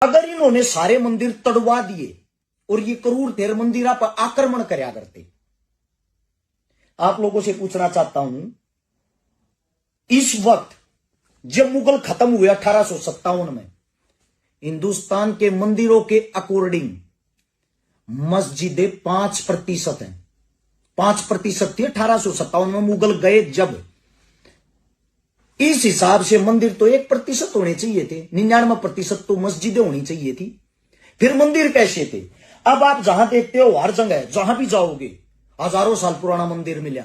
अगर इन्होंने सारे मंदिर तड़वा दिए और ये क्रूर थे मंदिर पर आक्रमण करया करते, आप लोगों से पूछना चाहता हूं, इस वक्त जब मुगल खत्म हुए 1857 में, हिंदुस्तान के मंदिरों के अकॉर्डिंग मस्जिदें 5% हैं। 5% थी 1857 में मुगल गए जब। इस हिसाब से मंदिर तो 1% होने चाहिए थे, 99% तो मस्जिदें होनी चाहिए थी। फिर मंदिर कैसे थे? अब आप जहां देखते हो हर जगह जहां भी जाओगे हजारों साल पुराना मंदिर मिला।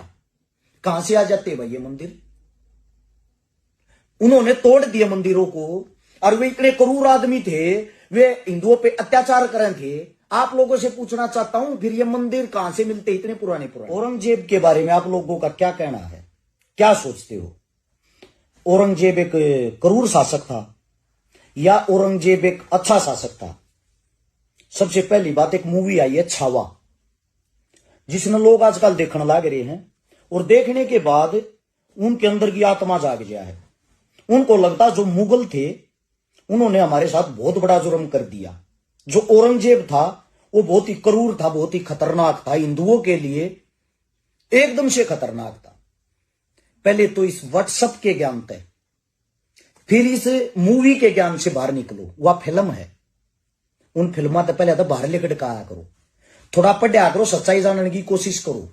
कहां से आ जाते भाई ये मंदिर? उन्होंने तोड़ दिए मंदिरों को, और वे इतने क्रूर आदमी थे, वे हिंदुओं पे अत्याचार कर रहे थे। आप लोगों से पूछना चाहता हूं, फिर ये मंदिर कहां से मिलते इतने पुराने? औरंगजेब के बारे में आप लोगों का क्या कहना है? क्या सोचते हो? औरंगजेब एक क्रूर शासक था या औरंगजेब एक अच्छा शासक था? सबसे पहली बात, एक मूवी आई है छावा, जिसमें लोग आजकल देखने लग रहे हैं, और देखने के बाद उनके अंदर की आत्मा जाग गया है। उनको लगता जो मुगल थे उन्होंने हमारे साथ बहुत बड़ा जुर्म कर दिया। जो औरंगजेब था वो बहुत ही क्रूर था, बहुत ही खतरनाक था, हिंदुओं के लिए एकदम से खतरनाक था। पहले तो इस व्हाट्सएप के ज्ञान तय, फिर इस मूवी के ज्ञान से बाहर निकलो। वह फिल्म है, उन फिल्मा तो पहले तो बाहर लेकर आया करो, थोड़ा पढ़ा करो, सच्चाई जानने की कोशिश करो।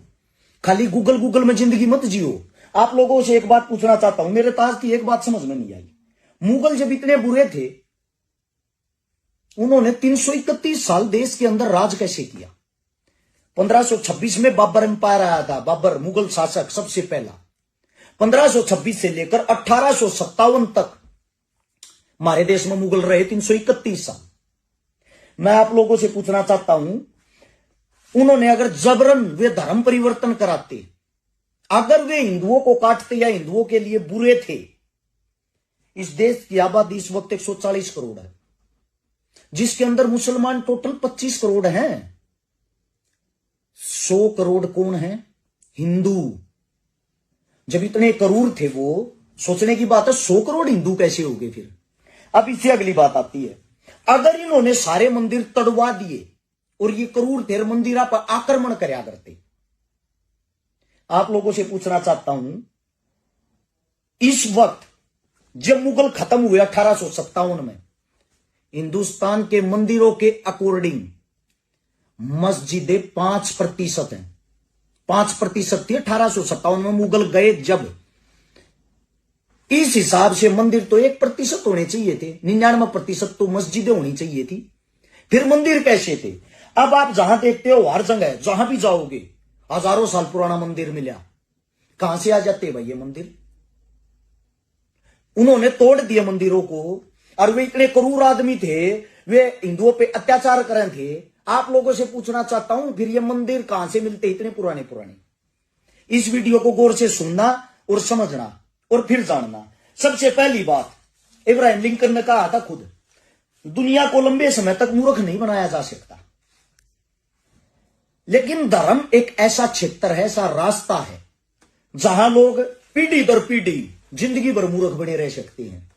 खाली गूगल में जिंदगी मत जियो। आप लोगों से एक बात पूछना चाहता हूं, मेरे पास की एक बात समझ में नहीं आई। मुगल जब इतने बुरे थे, उन्होंने 331 साल देश के अंदर राज कैसे किया? 1526 में बाबर एम्पायर आया था, बाबर मुगल शासक सबसे पहला। 1526 से लेकर 1857 तक हमारे देश में मुगल रहे 331 साल। मैं आप लोगों से पूछना चाहता हूं, उन्होंने अगर जबरन वे धर्म परिवर्तन कराते, अगर वे हिंदुओं को काटते या हिंदुओं के लिए बुरे थे, इस देश की आबादी इस वक्त 140 करोड़ है, जिसके अंदर मुसलमान टोटल 25 करोड़ हैं। 100 करोड़ कौन है? हिंदू। जब इतने क्रूर थे वो, सोचने की बात है 100 करोड़ हिंदू कैसे हो गए फिर? अब इससे अगली बात आती है, अगर इन्होंने सारे मंदिर तड़वा दिए और ये क्रूर थे मंदिर पर आक्रमण करया करते, आप लोगों से पूछना चाहता हूं, इस वक्त जब मुगल खत्म हुए 1857 में, हिंदुस्तान के मंदिरों के अकॉर्डिंग मस्जिदें 5% हैं। 5% थी 1857 में मुगल गए जब। इस हिसाब से मंदिर तो 1% होने चाहिए थे, 99% तो मस्जिदें होनी चाहिए थी। फिर मंदिर कैसे थे? अब आप जहां देखते हो हर जगह जहां भी जाओगे हजारों साल पुराना मंदिर मिला। कहां से आ जाते भाई ये मंदिर? उन्होंने तोड़ दिए मंदिरों को, और वे इतने क्रूर आदमी थे, वे हिंदुओं पे अत्याचार कर रहे थे। आप लोगों से पूछना चाहता हूं, फिर ये मंदिर कहां से मिलते इतने पुराने? इस वीडियो को गौर से सुनना और समझना और फिर जानना। सबसे पहली बात, इब्राहिम लिंकन ने कहा था खुद, दुनिया को लंबे समय तक मूर्ख नहीं बनाया जा सकता, लेकिन धर्म एक ऐसा क्षेत्र है, ऐसा रास्ता है, जहां लोग पीढ़ी दर पीढ़ी जिंदगी भर मूर्ख बने रह सकते हैं।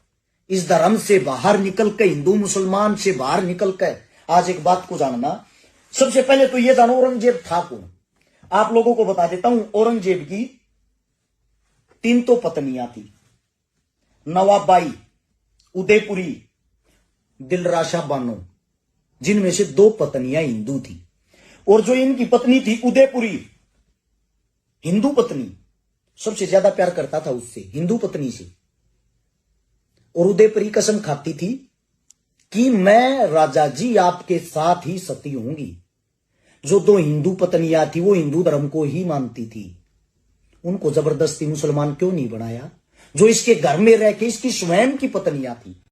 इस धर्म से बाहर निकल कर, हिंदू मुसलमान से बाहर निकल कर आज एक बात को जानना। सबसे पहले तो यह जानो औरंगजेब था कौन। आप लोगों को बता देता हूं, औरंगजेब की 3 तो पत्नियां थी, नवाबाई, उदयपुरी, दिलराशा बानो, जिनमें से 2 पत्नियां हिंदू थी। और जो इनकी पत्नी थी उदयपुरी, हिंदू पत्नी, सबसे ज्यादा प्यार करता था उससे, हिंदू पत्नी से। और उदयपुरी कसम खाती थी कि मैं राजा जी आपके साथ ही सती होंगी। जो 2 हिंदू पत्नियां थी वो हिंदू धर्म को ही मानती थी। उनको जबरदस्ती मुसलमान क्यों नहीं बनाया? जो इसके घर में रह के इसकी स्वयं की पत्नियां थी।